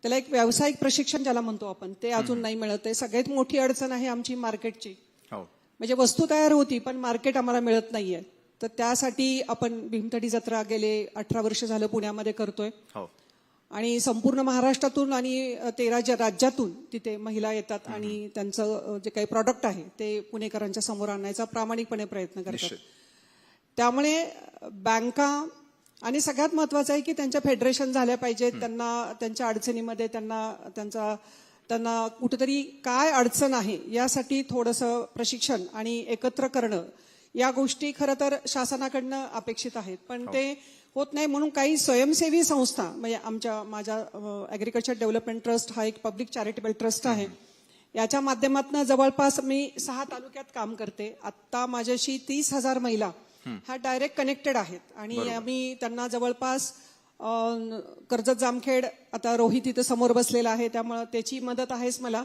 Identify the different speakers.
Speaker 1: त्याला एक व्यावसायिक प्रशिक्षण ज्याला म्हणतो आपण ते अजून नाही मिळत आहे. सगळ्यात मोठी अडचण आहे आमची मार्केटची. म्हणजे वस्तू तयार होती पण मार्केट आम्हाला मिळत नाहीये. तर त्यासाठी आपण भीमथडी जत्रा गेले 18 वर्ष झालं पुण्यामध्ये करतोय. आणि संपूर्ण महाराष्ट्रातून आणि 13 राज्यातून तिथे महिला येतात आणि त्यांचं जे काही प्रॉडक्ट आहे ते पुणेकरांच्या समोर आणायचा प्रामाणिकपणे प्रयत्न करतात. त्यामुळे बँका आणि सगळ्यात महत्वाचं आहे की त्यांच्या फेडरेशन झाल्या पाहिजेत. त्यांना त्यांच्या अडचणीमध्ये त्यांना कुठेतरी काय अडचण आहे यासाठी थोडंसं प्रशिक्षण आणि एकत्र करणं या गोष्टी खरं तर शासनाकडनं अपेक्षित आहेत. पण ते होत नाही म्हणून काही स्वयंसेवी संस्था म्हणजे माझ्या ऍग्रीकल्चर डेव्हलपमेंट ट्रस्ट हा एक पब्लिक चॅरिटेबल ट्रस्ट आहे. याच्या माध्यमातून जवळपास मी 6 तालुक्यात काम करते. आता माझ्याशी 30,000 महिला हा डायरेक्ट कनेक्टेड आहेत आणि आम्ही त्यांना जवळपास कर्जत जामखेड आता रोहित इथं समोर बसलेला आहे त्यामुळे त्याची मदत आहेच मला.